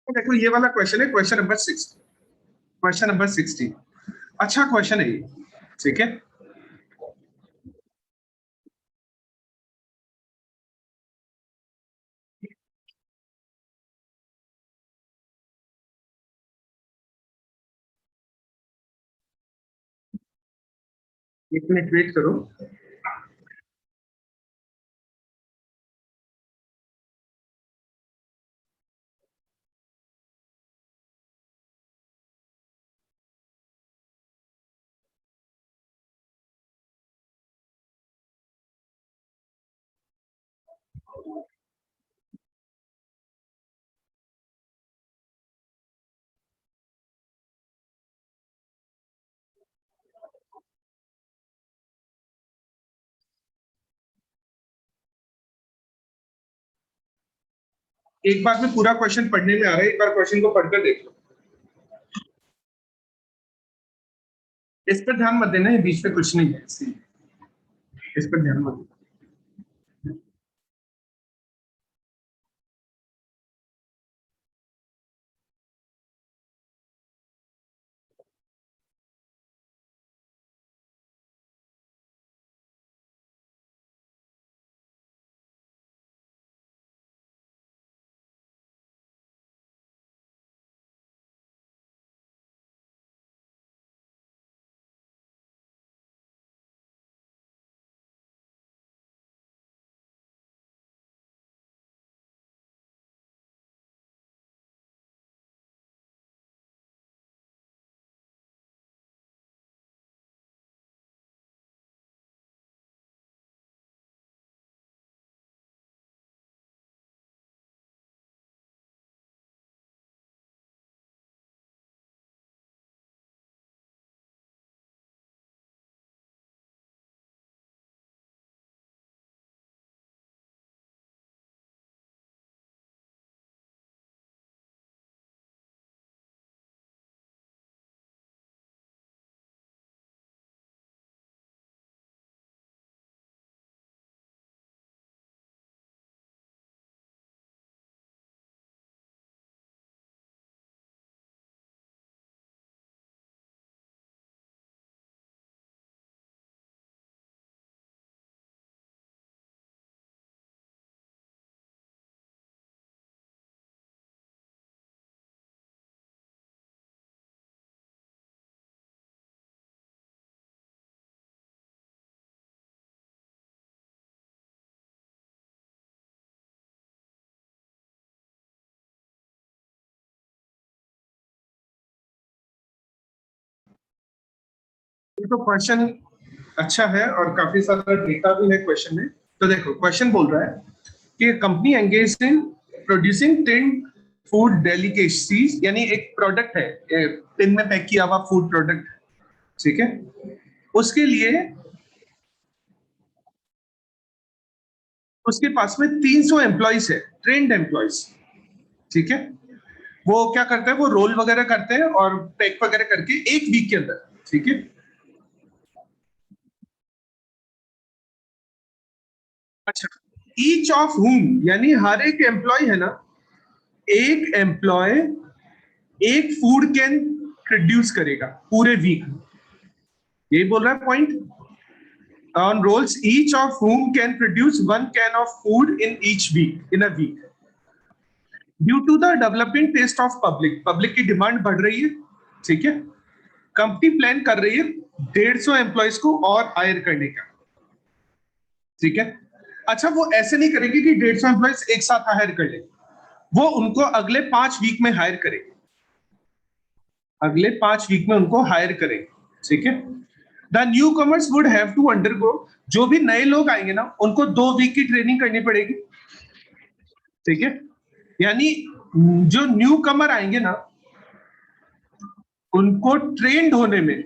देखो ये वाला क्वेश्चन है, क्वेश्चन नंबर 60। क्वेश्चन नंबर 60 अच्छा क्वेश्चन है ये, ठीक है। एक मिनट वेट करो। एक बार में पूरा क्वेश्चन पढ़ने में आ रहा है, एक बार क्वेश्चन को पढ़कर देख लो। इस पर ध्यान मत देना, ये बीच में कुछ नहीं है, इस पर ध्यान मत देना। ये तो क्वेश्चन अच्छा है और काफी सारा डेटा भी है क्वेश्चन में। तो देखो क्वेश्चन बोल रहा है कि company engage in producing tin food delicacies, यानी एक प्रोडक्ट है, टिन में पैक किया हुआ फूड प्रोडक्ट, ठीक है। उसके लिए उसके पास में 300 एम्प्लॉइज है, ट्रेंड एम्प्लॉइज, ठीक है। वो क्या करते हैं, वो रोल वगैरह करते हैं और पैक वगैरह करके एक वीक के अंदर, ठीक है। अच्छा, ईच ऑफ हुम यानी हर एक एम्प्लॉय है ना, एक एम्प्लॉय एक फूड कैन प्रोड्यूस करेगा पूरे वीक, यही बोल रहा है point. On rolls each of whom can produce one can of food in each week, in a week, due to the developing taste of public, public की demand बढ़ रही है, ठीक है। कंपनी प्लान कर रही है 150 एम्प्लॉयज को और हायर करने का, ठीक है। अच्छा, वो ऐसे नहीं करेगी कि 150 एम्प्लॉयज एक साथ हायर कर ले, वो उनको अगले 5 वीक में हायर करेगी, अगले 5 वीक में उनको हायर करेंगे, ठीक है। The newcomers would have to undergo, जो भी नए लोग आएंगे ना उनको 2 वीक की ट्रेनिंग करनी पड़ेगी, ठीक है। यानी जो न्यू कमर आएंगे ना उनको ट्रेंड होने में,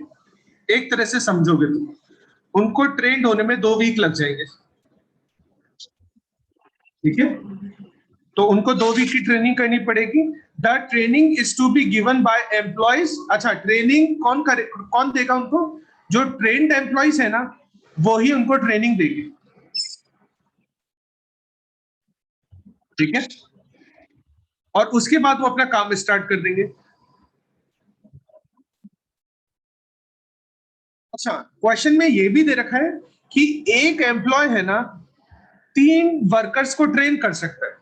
एक तरह से समझोगे तो उनको ट्रेंड होने में 2 वीक लग जाएंगे, ठीक है। तो उनको 2 वीक की ट्रेनिंग करनी पड़ेगी। The training is to be given by employees. अच्छा, ट्रेनिंग कौन करे, कौन देगा उनको, जो ट्रेंड एम्प्लॉयज है ना वो ही उनको ट्रेनिंग देगी, ठीक है। और उसके बाद वो अपना काम स्टार्ट कर देंगे। अच्छा, क्वेश्चन में ये भी दे रखा है कि एक एम्प्लॉय है ना 3 वर्कर्स को ट्रेन कर सकता है।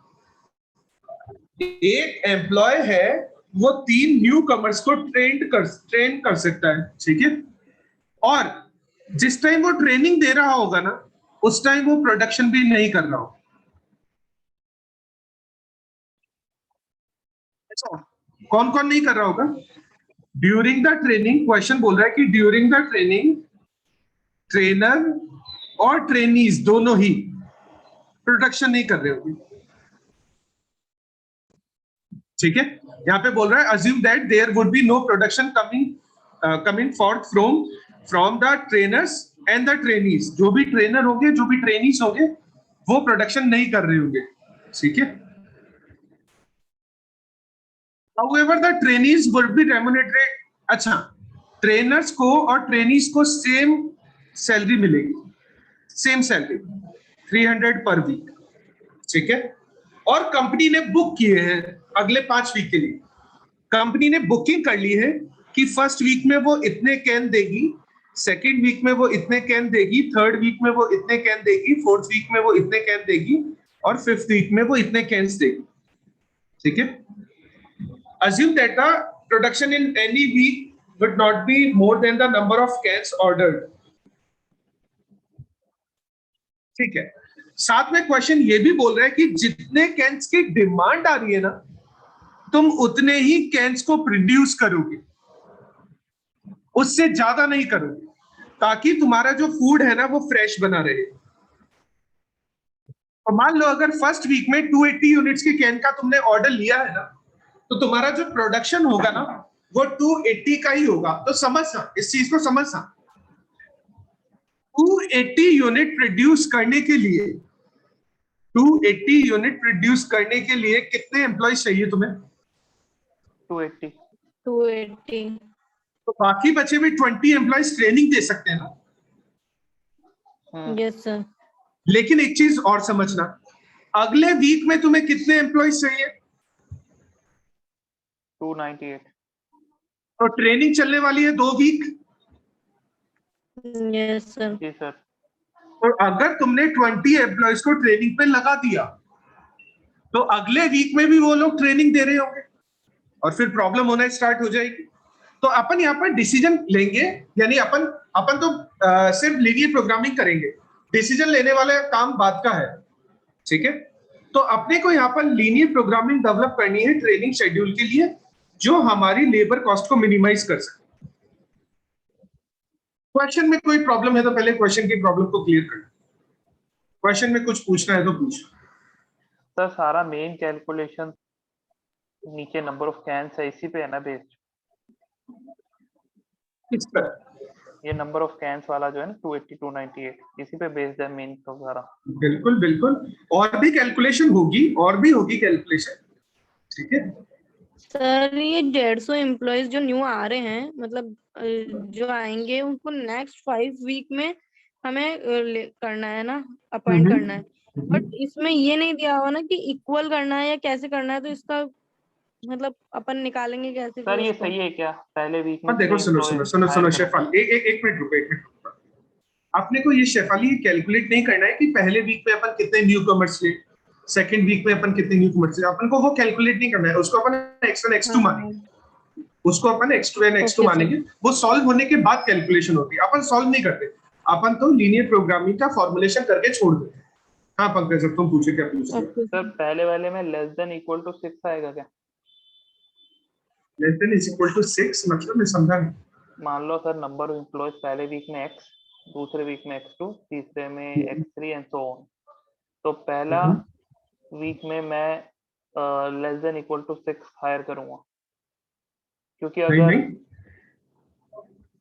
एक एम्प्लॉय है वो 3 न्यू कमर्स को ट्रेन कर सकता है, ठीक है। और जिस टाइम वो ट्रेनिंग दे रहा होगा ना, उस टाइम वो प्रोडक्शन भी नहीं कर रहा हो। अच्छा, कौन कौन नहीं कर रहा होगा? ड्यूरिंग द ट्रेनिंग, क्वेश्चन बोल रहा है कि ड्यूरिंग द ट्रेनिंग ट्रेनर और ट्रेनीज दोनों ही प्रोडक्शन नहीं कर रहे होंगे, ठीक है। यहाँ पे बोल रहा है assume that there would be no production coming forth from the trainers and the trainees. जो भी ट्रेनर होंगे, जो भी ट्रेनीज होंगे, वो प्रोडक्शन नहीं कर रहे होंगे, ठीक है। However, the trainees would be remunerated। अच्छा, ट्रेनर्स को और ट्रेनीज को सेम सैलरी मिलेगी, सेम सैलरी 300 पर वीक, ठीक है। और कंपनी ने बुक किए हैं अगले 5 वीक के लिए। कंपनी ने बुकिंग कर ली है कि फर्स्ट वीक में वो इतने कैन देगी, सेकेंड वीक में वो इतने कैन देगी, थर्ड वीक में वो इतने कैन देगी, फोर्थ वीक में वो इतने कैन देगी, और फिफ्थ वीक में वो इतने कैन्स देगी, ठीक है। Assume that the production in any week would not be more than the number of cans ordered, ठीक है। साथ में क्वेश्चन ये भी बोल रहा है कि जितने कैंस की डिमांड आ रही है ना, तुम उतने ही कैंस को प्रोड्यूस करोगे, उससे ज्यादा नहीं करोगे, ताकि तुम्हारा जो फूड है ना वो फ्रेश बना रहे। तो मान लो अगर फर्स्ट वीक में 280 यूनिट्स के कैन का तुमने ऑर्डर लिया है ना, तो तुम्हारा जो प्रोडक्शन होगा ना वो 280 का ही होगा। तो समझना, इस चीज को समझना, 280 यूनिट प्रोड्यूस करने के लिए 280 यूनिट प्रोड्यूस करने के लिए कितने एम्प्लॉय चाहिए तुम्हें? 280। 280। तो बाकी बचे हुए 20 एम्प्लॉयज ट्रेनिंग दे सकते हैं ना। Yes sir. लेकिन एक चीज और समझना, अगले वीक में तुम्हें कितने एम्प्लॉयज चाहिए? 298। तो ट्रेनिंग चलने वाली है 2 वीक। Yes sir. जी सर। तो अगर तुमने 20 एम्प्लॉयज को ट्रेनिंग पे लगा दिया, तो अगले वीक में भी वो लोग ट्रेनिंग दे रहे होंगे, और फिर प्रॉब्लम होना स्टार्ट हो जाएगी। तो अपन यहाँ पर डिसीजन लेंगे, यानी अपन अपन तो सिर्फ लीनियर प्रोग्रामिंग करेंगे, डिसीजन लेने वाला काम बाद का है, ठीक है। तो अपने को यहाँ पर लीनियर प्रोग्रामिंग डेवलप करनी है ट्रेनिंग शेड्यूल के लिए, जो हमारी लेबर कॉस्ट को मिनिमाइज कर सके। क्वेश्चन में कोई प्रॉब्लम है तो पहले क्वेश्चन की प्रॉब्लम को क्लियर करना। क्वेश्चन में कुछ पूछना है तो पूछ। सर सारा मेन कैलकुलेशन नीचे नंबर ऑफ कैन्स है, इसी पे है ना बेस्ड? किस पर? ये नंबर ऑफ कैन्स वाला जो है ना 280 298, इसी पे बेस्ड है मेन तो सारा। बिल्कुल बिल्कुल, और भी कैलकुलेशन होगी, और भी होगी कैलकुलेशन, ठीक है। सर ये 150 एम्प्लॉयज जो न्यू आ रहे हैं, मतलब जो आएंगे उनको नेक्स्ट 5 वीक में हमें करना है ना, अपॉइंट करना है। बट इसमें ये नहीं दिया हुआ ना कि इक्वल करना है या कैसे करना है, तो इसका मतलब अपन निकालेंगे कैसे सर फिर ये उसको? सही है क्या? पहले वीक में देखो, सुनो सुनो सुनो सुनो शेफाली, एक मिनट रुको, एक मिनट रुको। आपने को ये शेफाली कैलकुलेट नहीं करना है कि पहले वीक में अपन कितने न्यू कमर्स ले, सेकंड वीक में अपन कितने न्यू कमर्स ले। अपन को वो कैलकुलेट नहीं करना है, उसको अपन x1 x2 मानेंगे, उसको अपन x2 x2 मानेंगे। वो सॉल्व होने के बाद कैलकुलेशन होती है, अपन सॉल्व नहीं करते, अपन तो लीनियर प्रोग्रामिंग का फॉर्मुलेशन करके छोड़ देते हैं। हाँ पंकज, अब तुम पूछे, क्या पूछ? सर पहले वाले में लेस देन इक्वल टू 6 आएगा क्या? Less than is equal to 6 मतलब मैं समझा नहीं। मान लो सर नंबर ऑफ एम्प्लॉयज पहले वीक में x, दूसरे वीक में x2, तीसरे में x3 एंड सो ऑन। तो पहला वीक में मैं less than equal to 6 hire करूंगा, क्योंकि नहीं अगर नहीं,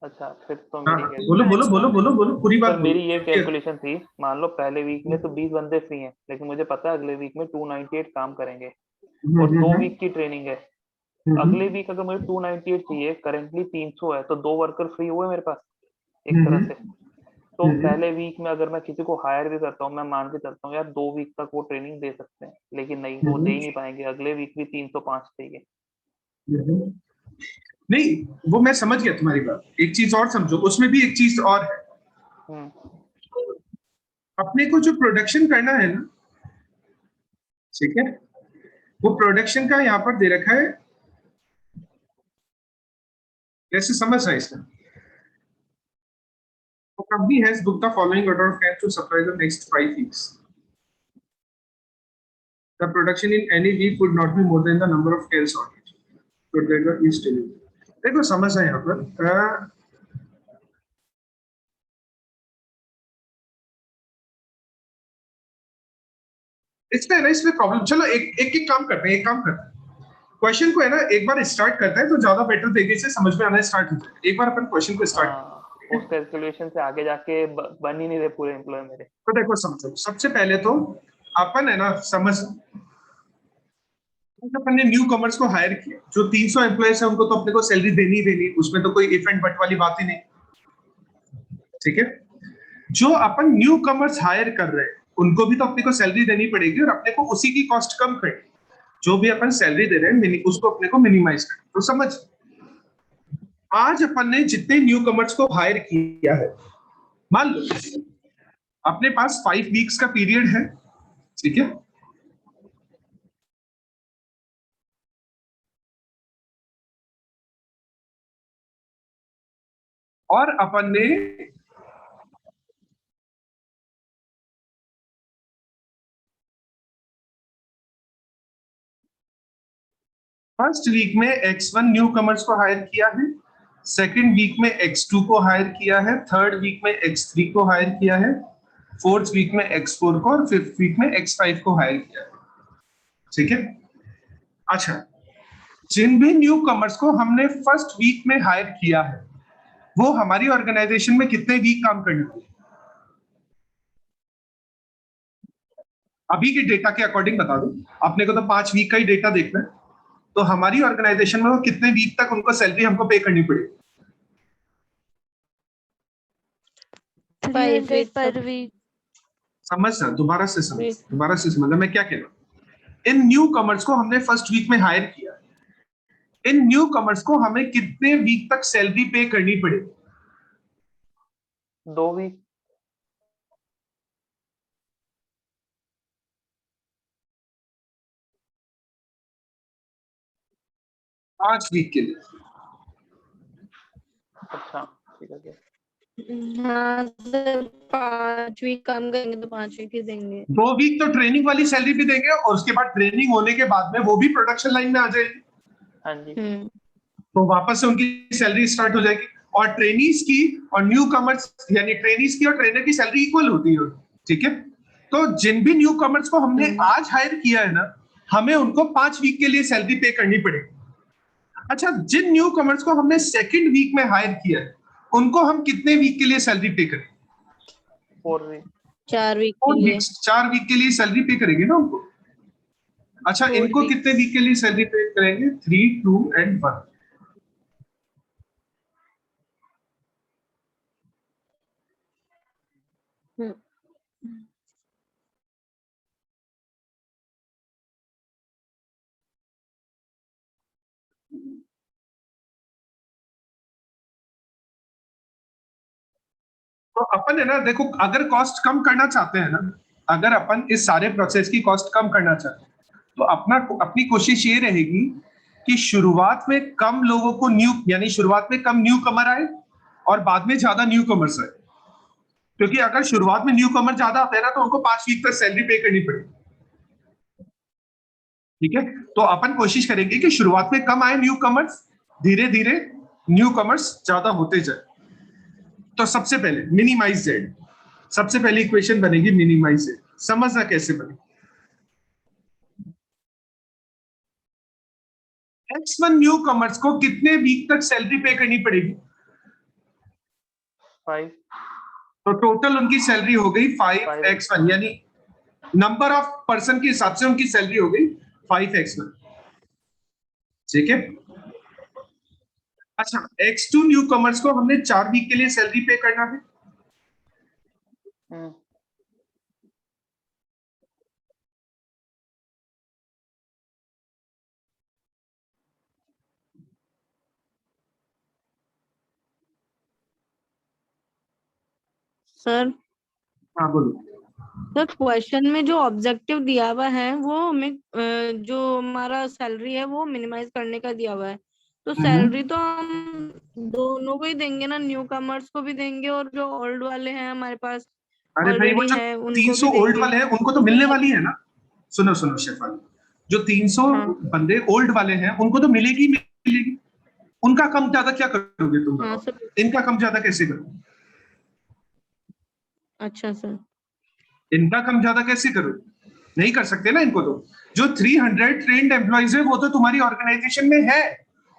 अच्छा फिर तो हाँ मेरी बोलो बोलो बोलो बोलो बोलो, पूरी बात सर बोलो। मेरी ये कैलकुलेशन थी, मान लो पहले वीक में तो 20 बंदे फ्री हैं, लेकिन मुझे पता है अगले वीक में 298 काम करेंगे और 2 वीक की ट्रेनिंग है। अगले वीक अगर मुझे 298 चाहिए, करेंटली 300 है, तो 2 वर्कर फ्री हुए मेरे पास एक तरह से। तो पहले वीक में अगर मैं किसी को हायर भी करता हूँ, मैं मान के चलता हूँ यार 2 वीक तक वो ट्रेनिंग दे सकते हैं, लेकिन नहीं, वो दे ही नहीं पाएंगे, अगले वीक भी 305 चाहिए। नहीं, वो मैं समझ गया तुम्हारी बात। एक चीज और समझो, उसमें भी एक चीज और है। अपने को जो प्रोडक्शन करना है ना, ठीक है, वो प्रोडक्शन का यहाँ पर दे रखा है, कैसे समझ रहा है इसका? The company has booked the following order of cans to supply the next 5 weeks. The production in any week would not be more than the number of cans ordered. So that is delivered. देखो समझ है यहाँ पर, इसमें है ना, इसमें problem. चलो एक काम करते हैं, क्वेश्चन को है ना एक बार स्टार्ट करते हैं तो ज्यादा बेटर तरीके से समझ में आना स्टार्ट हो जाएगा। एक बार अपन क्वेश्चन को स्टार्ट, उस कैलकुलेशन से आगे जाके बन ही नहीं रहे पूरे एम्प्लॉय मेरे। तो देखो समझो, सबसे पहले तो अपन है ना समझ, अपन ने न्यू कमर्स को हायर किया, जो 300 एम्प्लॉयज है उनको तो अपने को सैलरी देनी देनी, उसमें तो कोई इफ एंड बट वाली बात ही नहीं, ठीक है। जो अपन न्यू कमर्स हायर कर रहे हैं उनको भी तो अपने को सैलरी देनी पड़ेगी, और अपने को उसी की कॉस्ट कम करनी, जो भी अपन सैलरी दे रहे हैं उसको अपने को मिनिमाइज करना। तो समझ, आज अपन ने जितने न्यू कमर्स को हायर किया है, मान लो अपने पास 5 वीक्स का पीरियड है, ठीक है, और अपन ने फर्स्ट वीक में X1 न्यू कमर्स को हायर किया है, सेकंड वीक में X2 को हायर किया है, थर्ड वीक में X3 को हायर किया है, फोर्थ वीक में X4 को, और फिफ्थ वीक में X5 को हायर किया है, ठीक है। अच्छा, जिन भी न्यू कमर्स को हमने फर्स्ट वीक में हायर किया है वो हमारी ऑर्गेनाइजेशन में कितने वीक काम करने को, अभी के डेटा के अकॉर्डिंग बता दो, अपने को तो 5 वीक का ही डेटा देखना है, तो हमारी ऑर्गेनाइजेशन में वो कितने वीक तक उनको सैलरी हमको पे करनी पड़ेगी? 300 पर वीक। समझना, दोबारा से समझना मैं क्या कह रहा हूं। इन न्यू कमर्स को हमने फर्स्ट वीक में हायर किया, इन न्यू कमर्स को हमें कितने वीक तक सैलरी पे करनी पड़ेगी? 2 वीक। 5 वीक के लिए। अच्छा ठीक है। हाँ सर, 5 वीक काम करेंगे तो 5 वीक ही देंगे। 2 वीक तो ट्रेनिंग वाली सैलरी भी देंगे, और उसके बाद ट्रेनिंग होने के बाद में वो भी प्रोडक्शन लाइन में आ जाएगी। हाँ जी। तो वापस से उनकी सैलरी स्टार्ट हो जाएगी, और ट्रेनीज की और न्यू कमर्स, यानी ट्रेनीज की और ट्रेनर की सैलरी इक्वल होती है, ठीक है। तो जिन भी न्यू कमर्स को हमने आज हायर किया है ना, हमें उनको 5 वीक के लिए सैलरी पे करनी पड़ेगी। अच्छा, जिन न्यू कमर्स को हमने सेकंड वीक में हायर किया है उनको हम कितने वीक के लिए सैलरी पे करें? 4 वीक। 4 वीक के लिए। 4 वीक के लिए सैलरी पे करेंगे ना उनको। अच्छा, इनको कितने वीक के लिए सैलरी पे करेंगे? 3, 2 and 1। तो अपन है ना, देखो, अगर कॉस्ट कम करना चाहते हैं ना, अगर अपन इस सारे प्रोसेस की कॉस्ट कम करना चाहते हैं, तो अपनी कोशिश ये रहेगी कि शुरुआत में कम लोगों को यानी शुरुआत में कम न्यू कमर आए और बाद में ज्यादा न्यू कमर्स आए। क्योंकि अगर शुरुआत में न्यू कमर ज्यादा आते हैं ना, तो उनको 5 वीक तक सैलरी पे करनी पड़ेगी, ठीक है। तो अपन कोशिश करेंगे कि शुरुआत में कम आए न्यू कमर्स, धीरे धीरे न्यू कमर्स ज्यादा होते जाए। तो सबसे पहले मिनिमाइज जेड, सबसे पहली इक्वेशन बनेगी मिनिमाइज जेड। समझना कैसे बनेगी। X1 न्यू कमर्स को कितने वीक तक सैलरी पे करनी पड़ेगी? 5। तो टोटल उनकी सैलरी हो गई 5x1, यानी नंबर ऑफ पर्सन के हिसाब से उनकी सैलरी हो गई 5x1, ठीक है। अच्छा, X2 न्यू कमर्स को हमने 4 वीक के लिए सैलरी पे करना है, हम्म, सर हाँ बोलो। सर क्वेश्चन में जो ऑब्जेक्टिव दिया हुआ है वो हमें जो हमारा सैलरी है वो मिनिमाइज करने का दिया हुआ है, तो सैलरी तो हम दोनों को ही देंगे ना, न्यू कमर्स को भी देंगे और जो ओल्ड वाले हैं हमारे पास अरे भाई वो ऑलरेडी जो है उनको भी 300 ओल्ड देंगे। वाले हैं उनको तो मिलने वाली है ना। सुनो सुनो शेफाली, जो 300 हाँ बंदे ओल्ड वाले हैं उनको तो मिलेगी ही मिलेगी। उनका कम ज्यादा क्या करोगे तुम हाँ बताओ? सर। इनका कम ज्यादा कैसे करोगे? अच्छा सर। इनका कम ज्यादा कैसे करोगे? नहीं कर सकते ना इनको तो। जो 300 ट्रेन्ड एम्प्लॉइज है वो तो तुम्हारी ऑर्गेनाइजेशन में है,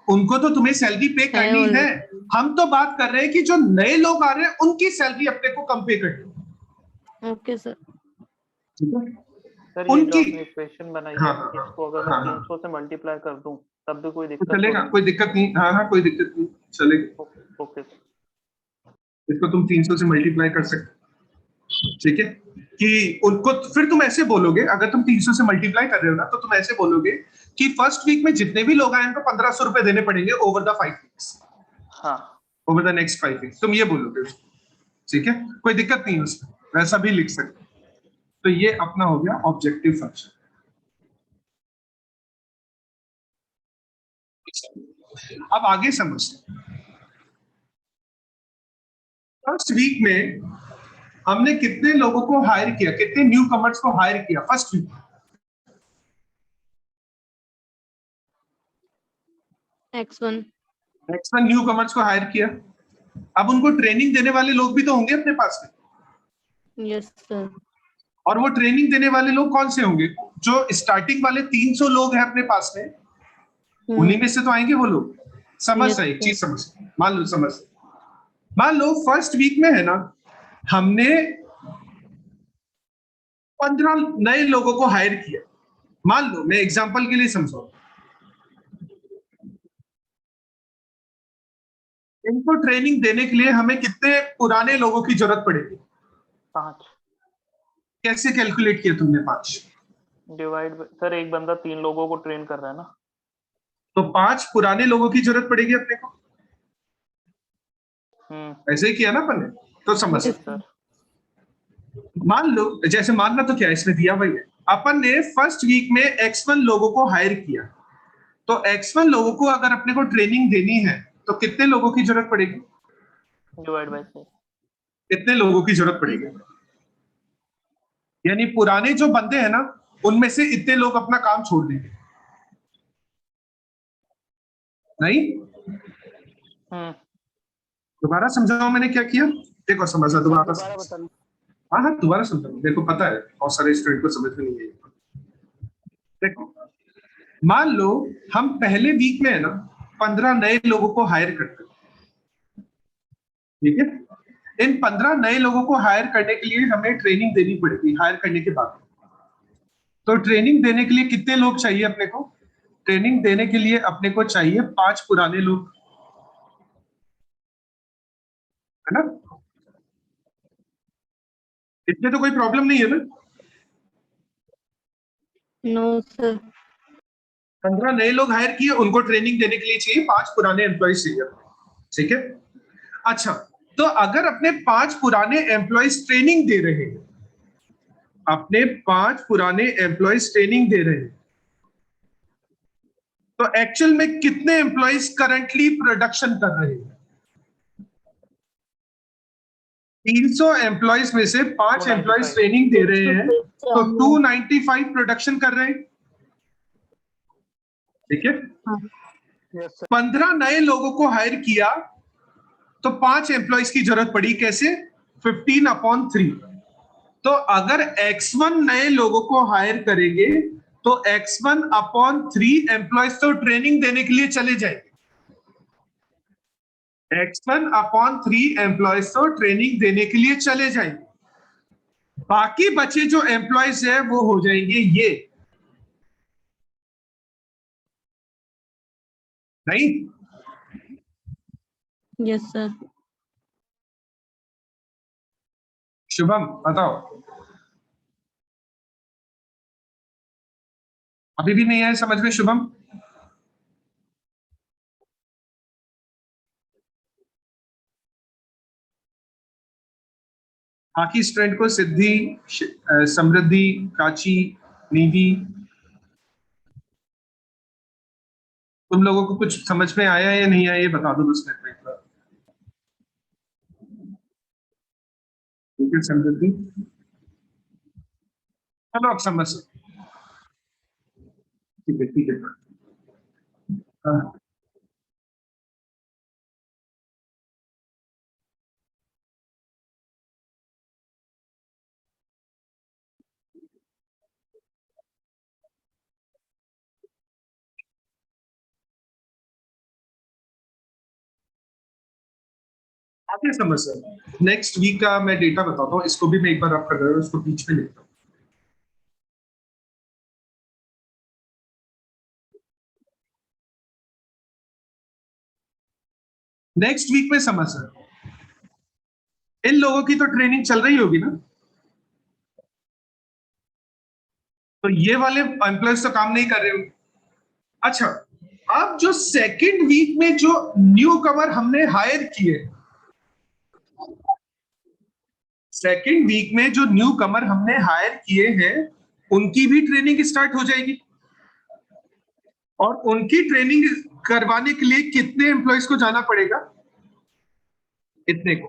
उनको तो तुम्हें सैलरी पे है करनी है। ऑलरेडी। हम तो बात कर रहे हैं कि जो नए लोग आ रहे हैं उनकी सैलरी अपने को कम पे करनी ओके सर। है। सर ये जो उनकी, आपने इक्वेशन बनाई हाँ है हाँ हाँ इसको अगर मैं हाँ हाँ, 300 से मल्टीप्लाई कर दूं तब भी कोई तो दिक्कत तो चलेगा, नहीं? कोई दिक्कत नहीं, हाँ हाँ कोई दिक्कत नहीं, चलेगा। Okay okay sir. इसको तुम 300 से मल्टीप्लाई कर सकते हो, ठीक है। कि उनको फिर तुम ऐसे बोलोगे, अगर तुम 300 से मल्टीप्लाई कर रहे हो ना तो तुम ऐसे बोलोगे कि फर्स्ट वीक में जितने भी लोग आए उनको 1500 रुपए देने पड़ेंगे ओवर द 5 वीक्स, हाँ ओवर द नेक्स्ट 5 वीक्स, तुम ये बोलोगे, ठीक है। कोई दिक्कत नहीं है उसमें, वैसा भी लिख सकते हो। तो ये अपना हो गया ऑब्जेक्टिव फंक्शन। अब आगे समझते हैं। फर्स्ट वीक में हमने कितने लोगों को हायर किया, कितने न्यू कमर्स को हायर किया first week? X1। X1 newcomers को हायर किया। अब उनको ट्रेनिंग देने वाले लोग भी तो होंगे अपने पास में, यस सर। और वो ट्रेनिंग देने वाले लोग कौन से होंगे? जो स्टार्टिंग वाले 300 लोग हैं अपने पास में, उन्हीं में से तो आएंगे वो लोग। समझ यस रहे, एक सर। चीज समझ, मान लो समझ, मान लो फर्स्ट वीक में है ना, हमने 15 नए लोगों को हायर किया। मान लो, मैं एग्जांपल के लिए समझाऊं, इनको ट्रेनिंग देने के लिए हमें कितने पुराने लोगों की जरूरत पड़ेगी? 5 कैसे कैलकुलेट किया तुमने 5? डिवाइड सर एक बंदा 3 लोगों को ट्रेन कर रहा है ना। तो 5 पुराने लोगों की जरूरत पड़ेगी अपने को, ऐसे ही किया ना अपन ने, तो समझ। Yes yes sir. सर। मान लो, जैसे मानना तो क्या है, इसमें दिया हुआ है, अपन ने फर्स्ट वीक में X1 लोगों को हायर किया, तो X1 लोगों को अगर अपने को ट्रेनिंग देनी है तो कितने लोगों की जरूरत पड़ेगी? Divide by 6। कितने लोगों की जरूरत पड़ेगी? यानी पुराने जो बंदे हैं ना, उनमें से इतने लोग अपना काम छोड़ देंगे, नहीं? हम्म, दोबारा समझाओ मैंने क्या किया, देखो समझा, सर दोबारा दोबारा समझ। बताना। हाँ हाँ दोबारा समझाओ, देखो पता है बहुत सारे स्टूडेंट को समझ में नहीं है। देखो, मान लो हम पहले वीक में है ना 15 नए लोगों को हायर करते हैं, ठीक है। इन 15 नए लोगों को हायर करने के लिए हमें ट्रेनिंग देनी पड़ेगी हायर करने के बाद। तो ट्रेनिंग देने के लिए कितने लोग चाहिए अपने को? ट्रेनिंग देने के लिए अपने को चाहिए 5 पुराने लोग, है ना? इसमें तो कोई प्रॉब्लम नहीं है ना। No sir. 15 नए लोग हायर किए, उनको ट्रेनिंग देने के लिए चाहिए 5 पुराने एम्प्लॉयज चाहिए, ठीक है। अच्छा, तो अगर अपने 5 पुराने एम्प्लॉयज ट्रेनिंग दे रहे हैं, अपने 5 पुराने एम्प्लॉयज ट्रेनिंग दे रहे हैं, तो एक्चुअल में कितने एम्प्लॉयज करंटली प्रोडक्शन कर रहे हैं? 300 एम्प्लॉयज में से 5 एम्प्लॉयज 295। ट्रेनिंग दे रहे हैं, तो 195। 295 प्रोडक्शन कर रहे हैं, ठीक है। हाँ। Yes sir. 15 नए लोगों को हायर किया, तो 5 एम्प्लॉयज की जरूरत पड़ी, कैसे? 15/3। तो अगर X1 नए लोगों को हायर करेंगे तो X1/3 एम्प्लॉयज तो ट्रेनिंग देने के लिए चले जाएंगे। X1/3 एम्प्लॉयज तो ट्रेनिंग देने के लिए चले जाएंगे। बाकी बचे जो एम्प्लॉयज है वो हो जाएंगे ये, नहीं? Yes sir. शुभम बताओ, अभी भी नहीं आया समझ में शुभम? बाकी स्टूडेंट को सिद्धि, समृद्धि, प्राची, निधि, तुम लोगों को कुछ समझ में आया या नहीं आया ये बता दो बस मेरे को एक बार। ठीक है समृद्धि, चलो आप समझ सकते। ठीक है ठीक है। हाँ, आगे समझ सर। नेक्स्ट वीक का मैं डेटा बताता हूँ, इसको भी मैं एक बार रब कर रहा हूँ, इसको बीच में लिखता हूँ। नेक्स्ट वीक में समझ सर, इन लोगों की तो ट्रेनिंग चल रही होगी ना, तो ये वाले एम्प्लॉयज तो काम नहीं कर रहे होंगे। अच्छा, अब जो सेकंड वीक में जो न्यू कमर हमने हायर किए, सेकंड वीक में जो न्यू कमर हमने हायर किए हैं, उनकी भी ट्रेनिंग स्टार्ट हो जाएगी। और उनकी ट्रेनिंग करवाने के लिए कितने एम्प्लॉयज को जाना पड़ेगा? इतने को।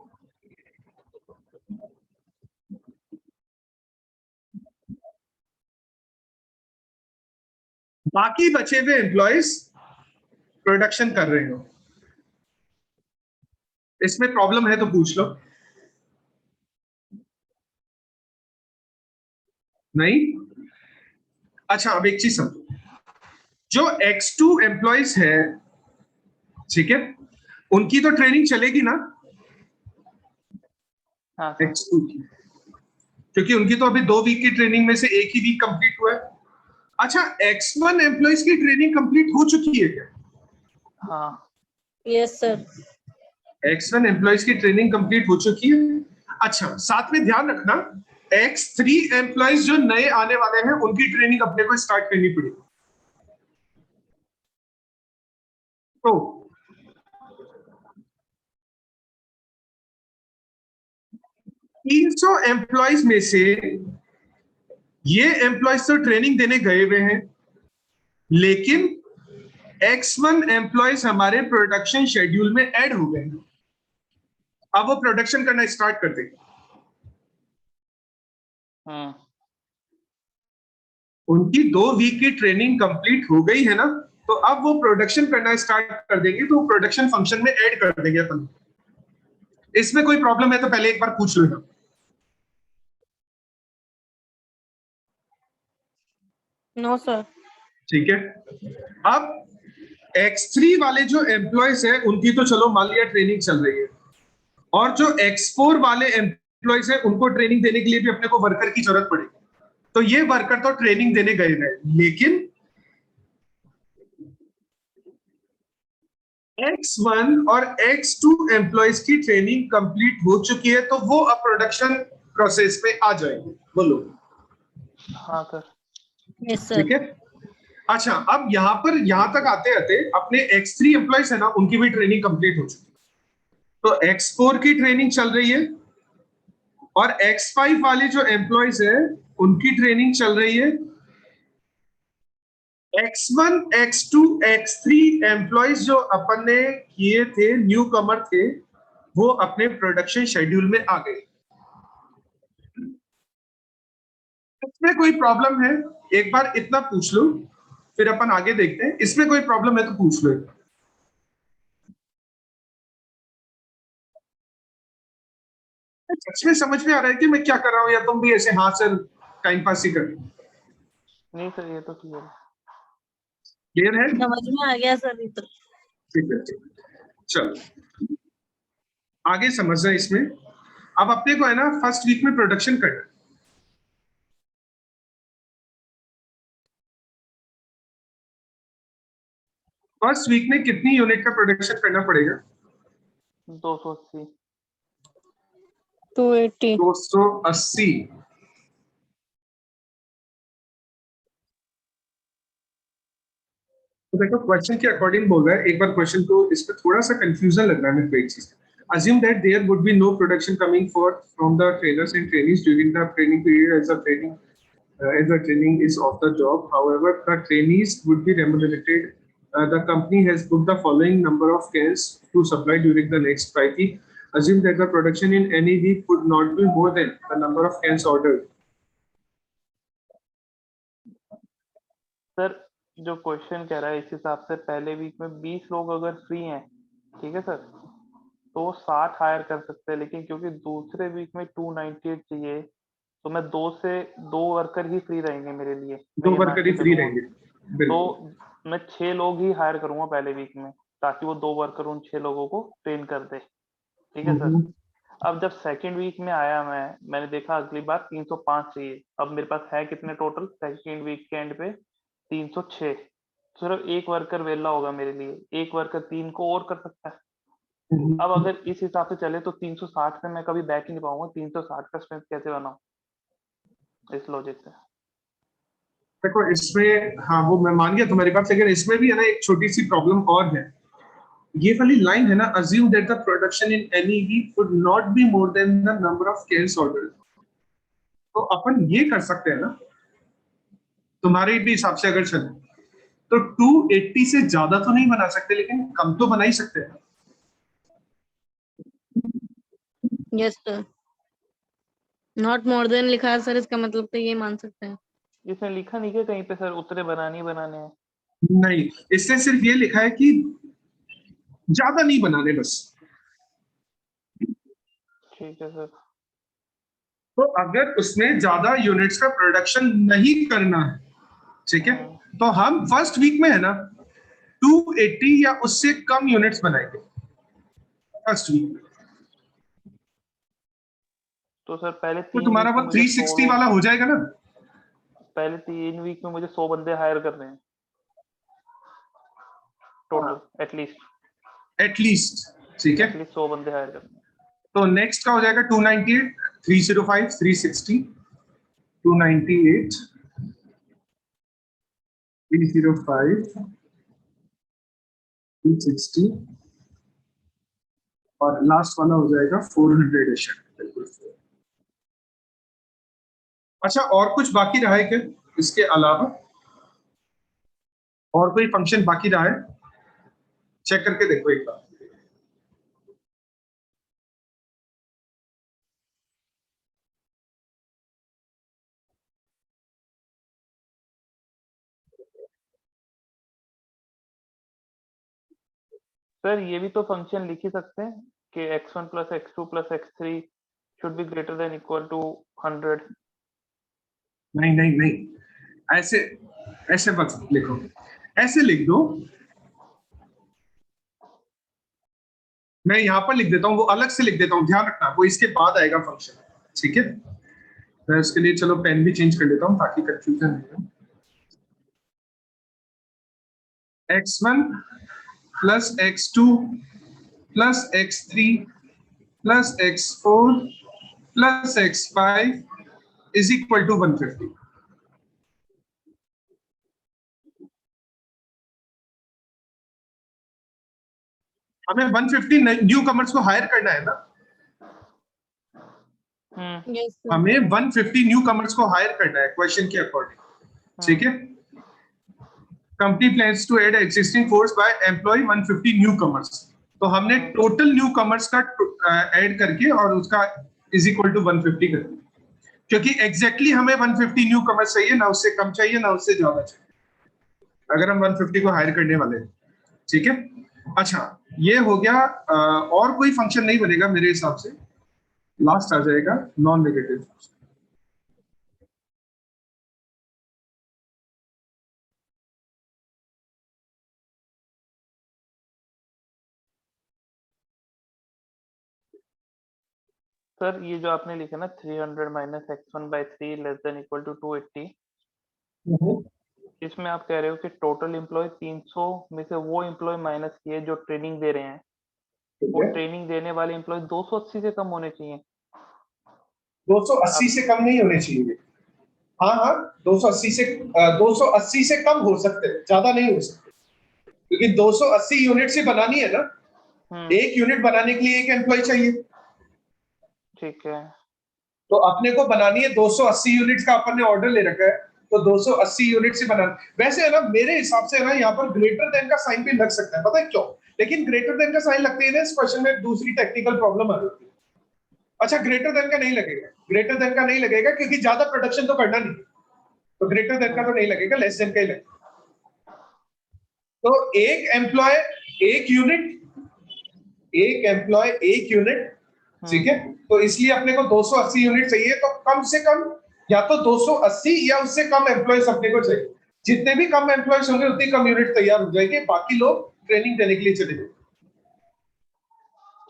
बाकी बचे हुए एम्प्लॉयज प्रोडक्शन कर रहे हो, इसमें प्रॉब्लम है तो पूछ लो। नहीं? अच्छा, अब एक चीज समझो, जो X2 एम्प्लॉयज है, ठीक है, उनकी तो ट्रेनिंग चलेगी ना, हाँ सर। X2 की, क्योंकि उनकी तो अभी 2 वीक की ट्रेनिंग में से एक ही वीक कंप्लीट हुआ है। अच्छा, X1 एम्प्लॉयज की ट्रेनिंग कंप्लीट हो चुकी है क्या? हाँ यस सर। X1 एम्प्लॉयज की ट्रेनिंग कंप्लीट हो चुकी है। अच्छा, साथ में ध्यान रखना, X3 एम्प्लॉयज जो नए आने वाले हैं, उनकी ट्रेनिंग अपने को स्टार्ट करनी पड़ेगी। तो 300 एम्प्लॉयज में से ये एम्प्लॉयज तो ट्रेनिंग देने गए हुए हैं, लेकिन X1 एम्प्लॉयज हमारे प्रोडक्शन शेड्यूल में ऐड हो गए हैं। अब वो प्रोडक्शन करना स्टार्ट कर देंगे। उनकी 2 वीक की ट्रेनिंग कंप्लीट हो गई है ना, तो अब वो प्रोडक्शन करना स्टार्ट कर देंगे, तो प्रोडक्शन फंक्शन में ऐड कर देंगे अपन। इसमें कोई प्रॉब्लम है तो पहले एक बार पूछ लो। No sir. ठीक है, अब X3 वाले जो एम्प्लॉयज है, उनकी तो चलो मान लिया ट्रेनिंग चल रही है, और जो X4 वाले एम्प्लॉयज है, उनको ट्रेनिंग देने के लिए भी अपने को वर्कर की जरूरत पड़ेगी। तो ये वर्कर तो ट्रेनिंग देने गए हैं, लेकिन X1 और X2 एम्प्लॉयज की ट्रेनिंग कंप्लीट हो चुकी है, तो वो अब प्रोडक्शन प्रोसेस में आ जाएंगे। बोलो। हाँ सर। Yes sir. ठीक है। अच्छा, अब यहां तक आते आते अपने X3 एम्प्लॉयज है ना, उनकी भी ट्रेनिंग कंप्लीट हो चुकी है, तो X4 की ट्रेनिंग चल रही है, और X5 वाले जो एम्प्लॉयज है, उनकी ट्रेनिंग चल रही है। X1, X2, X3 एम्प्लॉयज जो अपन ने किए थे, न्यू कमर थे, वो अपने प्रोडक्शन शेड्यूल में आ गए। इसमें कोई प्रॉब्लम है? एक बार इतना पूछ लो, फिर अपन आगे देखते हैं। इसमें कोई प्रॉब्लम है तो पूछ लो। सच में समझ में आ रहा है कि मैं क्या कर रहा हूं, या तुम भी ऐसे हाथ से टाइम पास ही कर रहे हो? नहीं सर, ये तो क्लियर है। क्लियर है? समझ में आ गया सर ये तो। ठीक है ठीक है। चलो आगे समझना इसमें। अब अपने को है ना फर्स्ट वीक में प्रोडक्शन करना है। फर्स्ट वीक में कितनी यूनिट का प्रोडक्शन करना पड़ेगा? 280। 280. 280। तो देखो क्वेश्चन के अकॉर्डिंग बोल रहा है, एक बार क्वेश्चन को इस पे थोड़ा सा कंफ्यूजन लग रहा है मेरे को एक चीज। Assume that there would be no production coming forth from the trainers and trainees during the training period as the training is off the job. However, the trainees would be remunerated. The company has booked the following number of cans to supply during the next 5 weeks. Assume that the production in any week would not be more than the number of cans ordered. Sir जो question कह रहा है इस हिसाब से पहले week में 20 लोग अगर फ्री हैं, ठीक है सर, तो 60 हायर कर सकते हैं, लेकिन क्योंकि दूसरे वीक में 298 चाहिए, तो मैं दो वर्कर ही फ्री रहेंगे मेरे लिए। 2 वर्कर ही फ्री रहेंगे, तो मैं 6 लोग ही हायर करूंगा पहले वीक में, ताकि वो 2 वर्कर उन 6 लोगों को ट्रेन कर दे, ठीक है सर। अब जब सेकंड वीक में आया मैंने देखा अगली बार 305 चाहिए। अब मेरे पास है कितने टोटल सेकंड वीक के एंड पे? 306। सिर्फ एक वर्कर वेला होगा मेरे लिए, एक वर्कर 3 को और कर सकता है। अब अगर इस हिसाब से चले तो 360 से मैं कभी बैक ही नहीं पाऊंगा। 360 का स्ट्रेंथ कैसे बनाऊं इस लॉजिक से? देखो इसमें, हाँ वो मैं मान गया तुम्हारी बात, लेकिन इसमें भी है ना एक छोटी सी प्रॉब्लम और है। ये वाली लाइन है ना, assume that the production in any week would not be more than the number of cans ordered. तो अपन ये कर सकते हैं ना, तुम्हारे भी हिसाब से अगर चले तो 280 से ज्यादा तो नहीं बना सकते, लेकिन कम तो बना ही सकते हैं। Yes sir, not more than लिखा है सर, इसका मतलब तो ये मान सकते हैं। इसमें लिखा नहीं है कहीं पे सर उतने बनाने हैं? नहीं, इससे सिर्फ ये लिखा है कि ज्यादा नहीं बनाने बस। ठीक है सर। तो अगर उसमें ज्यादा यूनिट्स का प्रोडक्शन नहीं करना है, ठीक है, तो हम फर्स्ट वीक में है ना 280 या उससे कम यूनिट्स बनाएंगे फर्स्ट वीक में। तो सर पहले तो तुम्हारा वो 360 वाला हो जाएगा ना। पहले 3 वीक में मुझे 100 बंदे हायर करने हैं टोटल, एटलीस्ट, ठीक है, एटलीस्ट 100 बंदे हायर करने हैं। तो नेक्स्ट का हो जाएगा 298, 305, 360, 298, 305, 360 और लास्ट वाला हो जाएगा 400 एशन। अच्छा, और कुछ बाकी रहा है क्या इसके अलावा? और कोई फंक्शन बाकी रहा है? चेक करके देखो एक बार। सर ये भी तो फंक्शन लिख ही सकते हैं कि x1 plus x2 plus x3 should be greater than equal to 100। नहीं नहीं नहीं, ऐसे मत लिखो, ऐसे लिख दो। मैं यहां पर लिख देता हूं, वो अलग से लिख देता हूं, ध्यान रखना वो इसके बाद आएगा फंक्शन, ठीक है। मैं उसके लिए चलो पेन भी चेंज कर लेता हूं ताकि कंफ्यूजन नहीं हो। x1 plus x2 plus x3 plus x4 plus x5 is equal to 150। हमें 150 न्यू कमर्स को हायर करना है ना। यस सर, हमें 150 न्यू कमर्स को हायर करना है क्वेश्चन के अकॉर्डिंग, ठीक है। Company plans to add existing force by employ 150 newcomers. तो हमने टोटल न्यू कमर्स का ऐड करके और उसका इज इक्वल टू 150 कर दिया, क्योंकि एग्जैक्टली हमें 150 न्यू कमर्स चाहिए, ना उससे कम चाहिए ना उससे ज्यादा चाहिए, अगर हम 150 को हायर करने वाले हैं, ठीक है। अच्छा, ये हो गया। और कोई फंक्शन नहीं बनेगा मेरे हिसाब से। लास्ट आ जाएगा नॉन नेगेटिव। सर ये जो आपने लिखा ना 300 minus x1 by 3 less than equal to 280, इसमें आप कह रहे हो कि टोटल एम्प्लॉय 300 में से वो एम्प्लॉय माइनस किए जो ट्रेनिंग दे रहे हैं, वो ट्रेनिंग देने वाले एम्प्लॉय 280 से कम होने चाहिए। 280 से कम नहीं होने चाहिए। हाँ हाँ, 280 से कम हो सकते हैं, ज्यादा नहीं हो सकते, क्योंकि 280 यूनिट से बनानी है ना, एक यूनिट बनाने के लिए एक एम्प्लॉय चाहिए। ठीक है। तो अपने को बनानी है 280 यूनिट का, अपन ने ऑर्डर ले रखा है, तो 280 यूनिट से बनाना। वैसे है ना, मेरे हिसाब से है ना, यहाँ पर ग्रेटर देन का साइन भी लग सकता है, पता है क्यों? लेकिन ग्रेटर देन का साइन लगते ही ना इस क्वेश्चन में दूसरी टेक्निकल प्रॉब्लम आ जाती है। अच्छा, ग्रेटर देन का नहीं लगेगा, ग्रेटर देन का नहीं लगेगा, क्योंकि ज्यादा प्रोडक्शन तो करना नहीं, तो ग्रेटर देन का तो नहीं लगेगा, लेस देन का ही लगेगा। तो एक एम्प्लॉय एक यूनिट, एक एम्प्लॉय एक यूनिट, ठीक है। तो इसलिए अपने को 280 यूनिट चाहिए, तो कम से कम या तो 280 या उससे कम एम्प्लॉयज अपने को चाहिए। जितने भी कम एम्प्लॉयज होंगे उतनी कम यूनिट तैयार हो जाएगी, बाकी लोग ट्रेनिंग देने के लिए चले जाएंगे।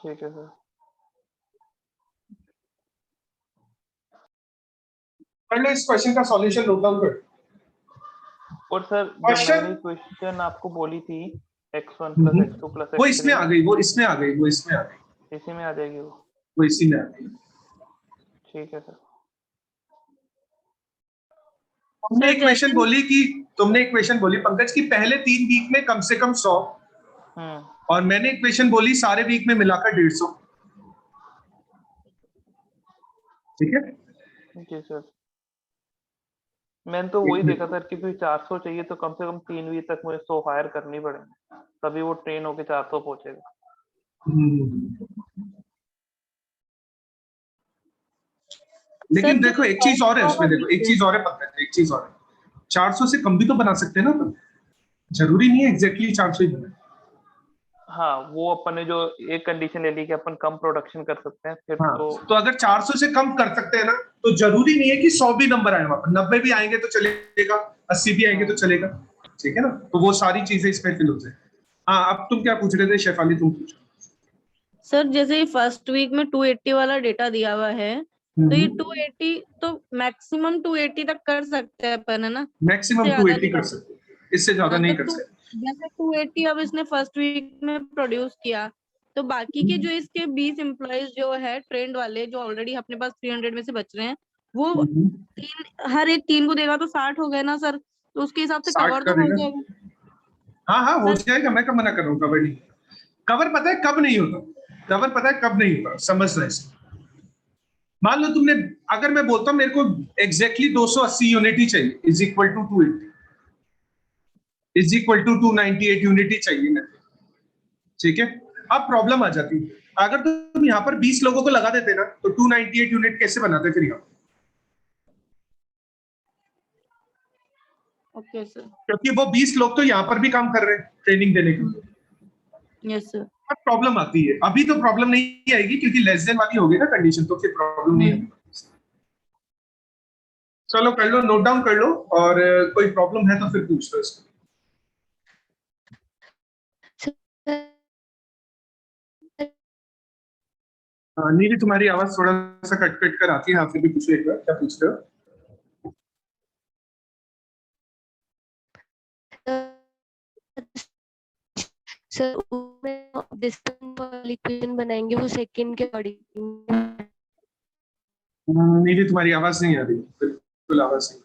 ठीक है सर। कर लो इस क्वेश्चन का सॉल्यूशन, नोट डाउन कर। और सर जो क्वेश्चन मैंने क्वेश्चन आपको बोली थी x1 प्लस x2 प्लस वो इसमें आ x3, गई, वो इसमें आ गई, वो इसमें आ गई, इसी में आ जाएगी वो। वो इसी में आ गई। ठीक है सर। तुमने सर इक्वेशन जैसे बोली कि, तुमने इक्वेशन बोली पंकज की पहले 3 वीक में कम से कम 100, और मैंने इक्वेशन बोली सारे वीक में मिलाकर 150, ठीक है। जी सर। मैंने तो वही देखा सर कि फिर 400 चाहिए तो कम से कम 3 वीक तक मुझे 100 हायर करनी पड़ेंगे, तभी वो ट्रेन होके 400 पहुंचेगा। लेकिन सर जो देखो एक चीज और है उसमें, देखो एक चीज और है पंकज, एक चीज और है, 400 से कम भी तो बना सकते हैं ना अपन, जरूरी नहीं है एग्जैक्टली 400 ही बने। हाँ, वो अपन ने जो एक कंडीशन ले ली कि अपन कम प्रोडक्शन कर सकते हैं, फिर हाँ, तो तो अगर 400 से कम कर सकते हैं ना, तो जरूरी नहीं है कि 100 भी नंबर आए, वहां पर 90 भी आएंगे तो चलेगा, 80 भी आएंगे तो चलेगा, ठीक है ना। तो वो सारी चीजें इसमें फिल हो जाए। हाँ, अब तुम क्या पूछ रहे थे शेफाली, तुम पूछो। सर जैसे फर्स्ट वीक में 280 वाला डेटा दिया हुआ है, तो ये 280 तो मैक्सिमम 280 तक कर सकते हैं अपन, है ना? मैक्सिमम इससे ज्यादा 280 नहीं कर कर सकते। सकते हैं, इससे ज्यादा हाँ, नहीं तो कर टू सकते। जैसे 280 अब इसने फर्स्ट वीक में प्रोड्यूस किया, तो बाकी के जो इसके 20 एम्प्लॉयज जो है ट्रेंड वाले, जो ऑलरेडी अपने पास 300 में से बच रहे हैं, वो हर एक 3 को देगा तो 60 हो गए ना सर, तो उसके हिसाब से 60 कवर तो हो करेगा, जाएगा हाँ हाँ हो सर। जाएगा, मैं कब मना कर रहा हूँ, कवर नहीं। कवर पता है कब नहीं होता, कवर पता है कब नहीं होता, समझना इसको। मान लो तुमने, अगर मैं बोलता हूं मेरे को एग्जैक्टली 280 यूनिट ही चाहिए, is equal to 280, is equal to 298 unit ही चाहिए मेरे को, ठीक है। अब प्रॉब्लम आ जाती है, अगर तुम यहाँ पर 20 लोगों को लगा देते ना, तो 298 यूनिट कैसे बनाते फिर यहाँ, ओके सर। क्योंकि वो 20 लोग तो यहाँ पर भी काम कर रहे हैं ट्रेनिंग देने के लिए। Yes sir. अब प्रॉब्लम आती है, अभी तो प्रॉब्लम नहीं आएगी क्योंकि लेस देन वाली होगी ना कंडीशन, तो फिर प्रॉब्लम नहीं आएगी। चलो कर लो, नोट डाउन कर लो, और कोई प्रॉब्लम है तो फिर पूछ लो इसको। नीली तुम्हारी आवाज थोड़ा सा कट कट कर आती है, हाँ फिर भी पूछो एक बार, क्या पूछ रहे हो? सर उसमें जिस वाली इक्वेशन बनाएंगे वो सेकंड के अकॉर्डिंग। नीली तुम्हारी आवाज नहीं आ रही, बिल्कुल आवाज नहीं।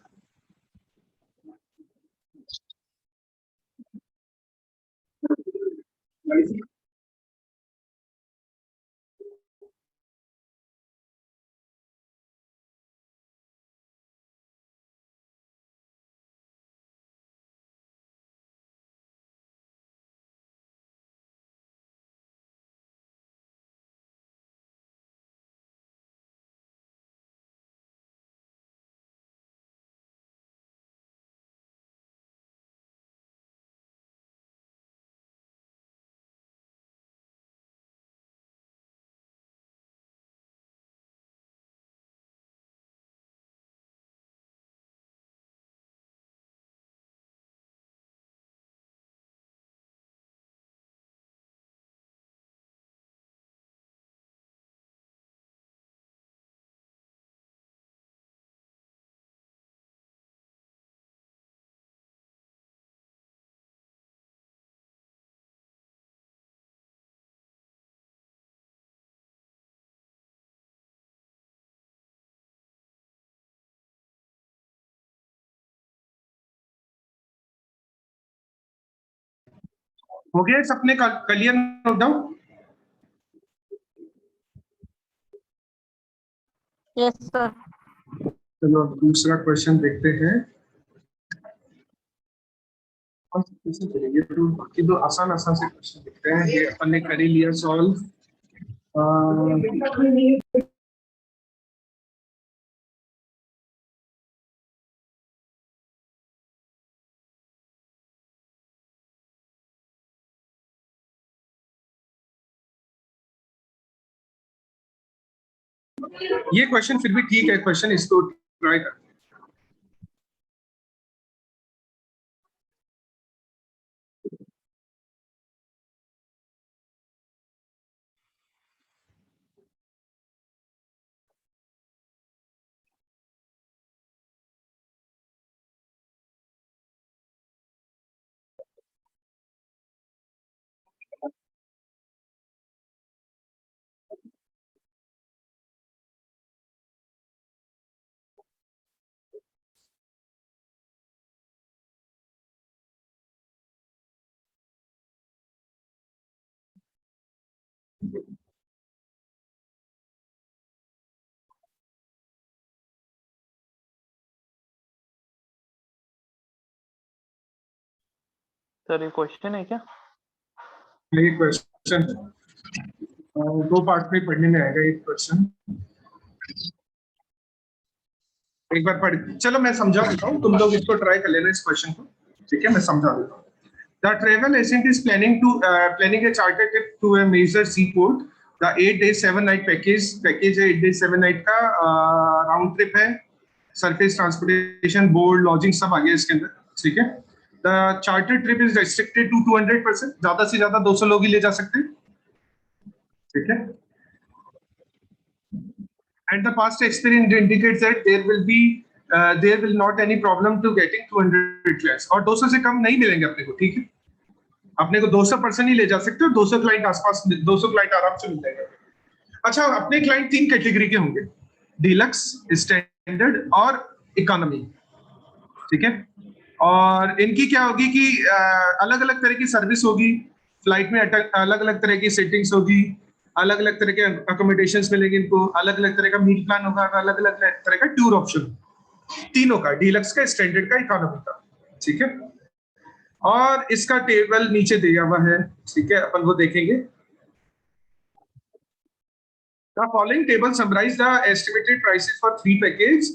हो गया सबने clear note down? Yes sir. चलो अब दूसरा क्वेश्चन देखते हैं। कैसे करेंगे, तो बाकी दो आसान आसान से क्वेश्चन देखते हैं। ये अपन ने कर ही लिया सॉल्व। ये क्वेश्चन फिर भी ठीक है क्वेश्चन, इसको ट्राई कर। सर ये क्वेश्चन है क्या? ये क्वेश्चन दो पार्ट में पढ़ने में आएगा एक क्वेश्चन। एक बार पढ़, चलो मैं समझा देता हूँ, तुम लोग इसको ट्राई कर लेना इस क्वेश्चन को, ठीक है? मैं समझा देता हूँ। The travel agent is planning a charter trip to a major seaport. The 8 days 7 night package है 8 days 7 night का राउंड ट्रिप है। सरफेस ट्रांसपोर्टेशन, बोर्ड, लॉजिंग सब आ गया इसके अंदर, ठीक है? The charter trip is restricted to 200%, ज्यादा से ज्यादा 200 लोग ही ले जा सकते हैं, ठीक है? And the past experience indicates that there will not any problem to getting 200 clients, और 200 से कम नहीं मिलेंगे अपने को, ठीक है? अपने को 200% ही ले जा सकते हो, 200 क्लाइंट आसपास, 200 क्लाइंट आराम से मिल जाएगा। अच्छा, अपने क्लाइंट 3 कैटेगरी के होंगे, डीलक्स, स्टैंडर्ड और इकोनॉमी, ठीक है? और इनकी क्या होगी कि अलग अलग तरह की सर्विस होगी, फ्लाइट में अलग अलग तरह की सेटिंग्स होगी, अलग अलग तरह के अकोमोडेशंस मिलेंगे इनको, अलग अलग तरह का मील प्लान होगा, अलग अलग तरह का टूर ऑप्शन, तीनों का, डीलक्स का, स्टैंडर्ड का, इकोनॉमी का, ठीक है? और इसका टेबल नीचे दिया हुआ है, ठीक है? अपन वो देखेंगे। The following table summarize the estimated prices for 3 packages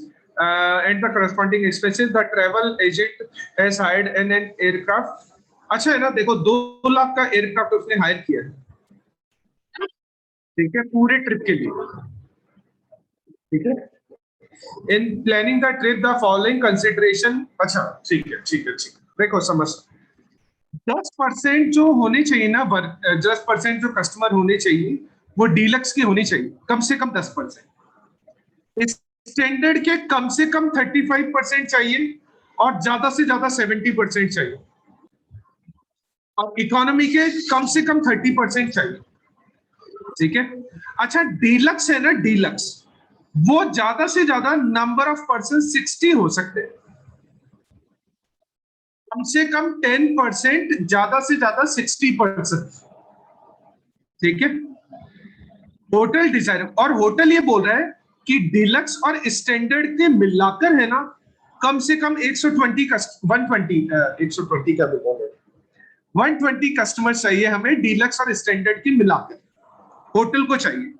and the corresponding expenses. The travel agent has hired an aircraft. अच्छा है ना, देखो 2 लाख का एयरक्राफ्ट उसने हायर किया है, ठीक है, पूरे ट्रिप के लिए, ठीक है? In planning the trip, the following consideration, अच्छा ठीक है, ठीक है, ठीक है, देखो समझ, 10% जो होने चाहिए ना, 10% जो कस्टमर होने चाहिए वो डीलक्स की होनी चाहिए, कम से कम 10%। स्टैंडर्ड के कम से कम 35% चाहिए और ज्यादा से ज्यादा 70% चाहिए, और इकोनॉमी के कम से कम 30% चाहिए, ठीक है? अच्छा, डीलक्स है ना, डीलक्स वो ज्यादा से ज्यादा नंबर ऑफ पर्सन 60 हो सकते हैं, कम से कम 10%, ज्यादा से ज्यादा 60%, ठीक है? होटल डिजाइनर, और होटल ये बोल रहा है कि डीलक्स और स्टैंडर्ड के मिलाकर है ना, कम से कम 120 का 120 कस्टमर चाहिए हमें, डीलक्स और स्टैंडर्ड की मिलाकर होटल को चाहिए।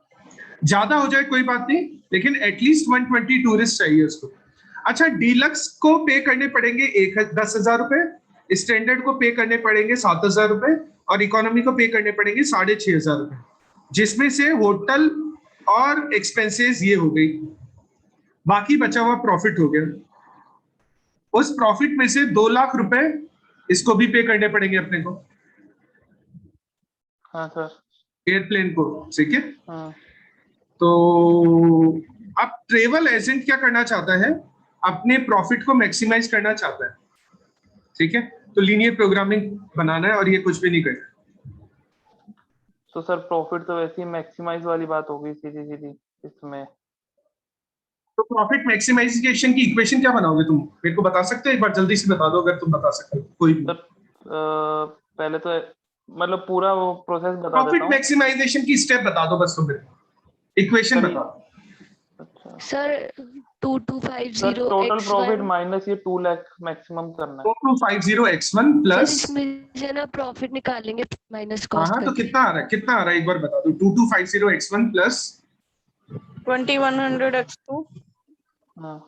ज्यादा हो जाए कोई बात नहीं, लेकिन एटलीस्ट 120 टूरिस्ट चाहिए उसको। अच्छा, डीलक्स को पे करने पड़ेंगे 10,000 रुपए, स्टैंडर्ड को पे करने पड़ेंगे 7,000 रुपए, और इकोनॉमी को पे करने पड़ेंगे 6,500 रुपए, जिसमें से होटल और एक्सपेंसेस ये हो गई, बाकी बचा हुआ प्रॉफिट हो गया। उस प्रॉफिट में से 2 लाख रुपए इसको भी पे करने पड़ेंगे अपने को, हाँ सर, एयरप्लेन को, ठीक है? हाँ। तो अब ट्रेवल एजेंट क्या करना चाहता है, अपने प्रॉफिट को मैक्सिमाइज करना चाहता है, ठीक है? तो लीनियर प्रोग्रामिंग बनाना है और ये कुछ भी नहीं करना। तो सर प्रॉफिट तो वैसे ही मैक्सिमाइज वाली बात होगी सीधी सीधी इसमें। तो प्रॉफिट मैक्सिमाइजेशन की इक्वेशन क्या बनाओगे तुम, मेरे को बता सकते हो? एक बार जल्दी से बता दो अगर तुम बता सकते हो कोई भी। सर पहले तो मतलब पूरा वो प्रोसेस बता प्रॉफिट देता हूँ। मैक्सिमाइजेशन की स्टेप बता दो बस, तुम इक्वेशन सर, बता दो। अच्छा sir sir 2250 total profit x1 minus ये 2 लाख मैक्सिमम करना है। 2250x1 सर प्लस, इसमें से ना प्रॉफिट निकालेंगे माइनस हाँ कॉस्ट हाँ, तो करके। कितना आ रहा है, कितना आ रहा है एक बार बता दो। 2250x1 प्लस 2100 x2 हाँ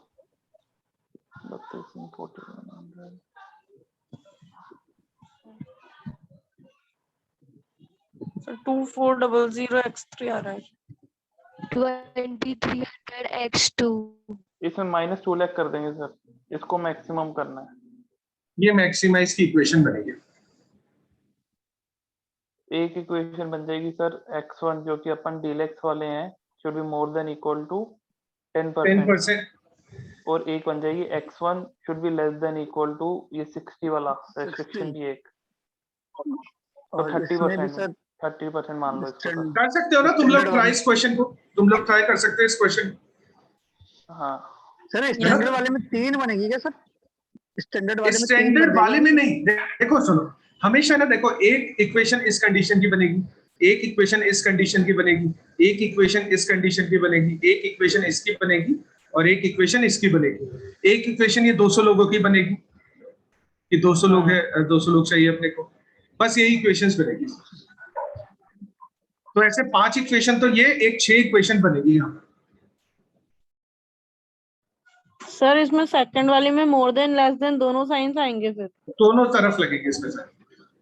32 4100 सर 2400 x3 आ रहा है। 2300 x2 इसमें माइनस 2 लाख कर देंगे सर, इसको मैक्सिमम करना है। ये मैक्सिमाइज की इक्वेशन बनेगी। एक इक्वेशन बन जाएगी सर x1 जो कि अपन डीलेक्स वाले हैं, should be more than equal to 10%, 10%। और एक बन जाएगी x1 should be less than equal to ये 60 वाला रेस्ट्रिक्शन की एक, तो और इसमें भी सर 30% मान लो इसको सर। कर सकते हो ना तुम लोग स्टैंडर्ड ट्राई वाले, इस क्वेश्चन को, तुम लोग ट्राई कर सकते हो इस क्वेश्चन। हाँ सर स्टैंडर्ड वाले में 3 बनेगी क्या सर? स्टैंडर्ड वाले में 3 बन स्टैंडर्ड वाले जाएगी में क्या? नहीं, देखो सुनो, हमेशा ना देखो, एक इक्वेशन इस कंडीशन की बनेगी, एक इक्वेशन इस कंडीशन की बनेगी, एक इक्वेशन इस कंडीशन की बनेगी, एक इक्वेशन इसकी बनेगी, और एक इक्वेशन इसकी बनेगी। एक इक्वेशन ये 200 लोगों की बनेगी कि 200 लोग है, 200 लोग चाहिए अपने को, बस यही इक्वेशंस बनेगी। तो ऐसे 5 इक्वेशन, तो ये एक 6 इक्वेशन बनेगी यहाँ। सर इसमें सेकंड वाले में मोर देन लेस देन दोनों साइंस आएंगे फिर। दोनों तरफ लगेंगे इसमें से।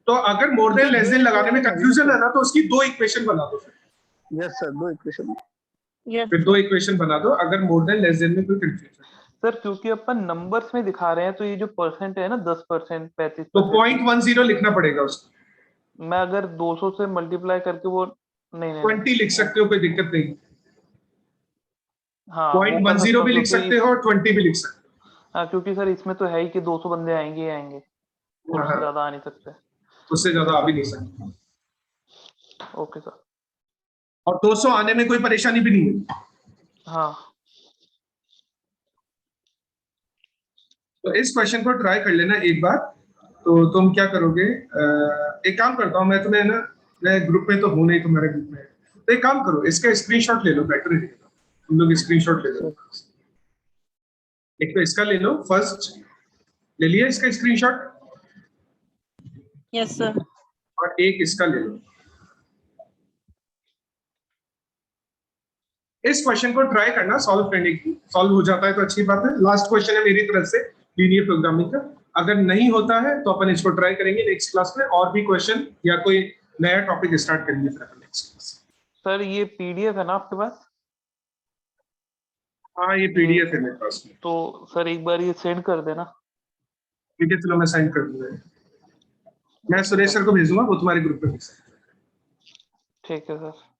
तो अगर मोर देन लेस देन लगाने में कंफ्यूजन है ना, तो उसकी 2 इक्वेशन बना दो फिर। Yes sir, 2 equation. यस फिर 2 इक्वेशन बना दो अगर मोर देन लेस देन में कोई कंफ्यूजन। सर, क्योंकि अपन नंबर्स में दिखा रहे हैं तो ये जो परसेंट है ना 10%, 35%, तो 0.10 लिखना पड़ेगा उसको। मैं अगर 200 से मल्टीप्लाई करके वो नहीं नहीं 20 लिख सकते हो, कोई दिक्कत नहीं। हाँ वो कर 0.10 सकता हूँ भी लिख क्योंकि सकते हो और 20 भी लिख सकते हाँ क्योंकि सर इसमें तो है ही कि 200 बंदे आएंगे ही आएंगे, हो। और उससे हाँ, ज्यादा आ नहीं सकते। उससे ज्यादा आ भी नहीं सकते, ओके सर। और 200 आने में कोई परेशानी भी नहीं है। हाँ तो इस क्वेश्चन को ट्राई कर लेना एक बार। तो तुम क्या करोगे, एक काम करता हूँ मैं तुम्हें ना, मैं ग्रुप में तो हूं नहीं, तुम्हारे ग्रुप में, तो एक काम करो, इसका स्क्रीनशॉट ले लो, बेटर है। तुम लोग स्क्रीनशॉट ले लो। एक तो इसका ले लो, फर्स्ट ले लिया इसका स्क्रीनशॉट, यस सर। और एक इसका ले लो। इस क्वेश्चन को ट्राई करना सॉल्व करने की, सॉल्व हो जाता है तो अच्छी बात है। लास्ट क्वेश्चन है मेरी तरफ से लीनियर प्रोग्रामिंग का। अगर नहीं होता है तो अपन इसको ट्राई करेंगे नेक्स्ट क्लास में, और भी क्वेश्चन या कोई नया टॉपिक स्टार्ट करेंगे फिर अपन नेक्स्ट क्लास। सर, ये पीडीएफ है ना आपके पास? हाँ, ये पीडीएफ है मेरे पास में। तो सर एक बार ये सेंड कर देना। ठीक है, चलो मैं साइन कर दूंगा। मैं सुरेश सर को भेजूंगा, वो तुम्हारे ग्रुप पे भेज सकते हैं। ठीक है सर।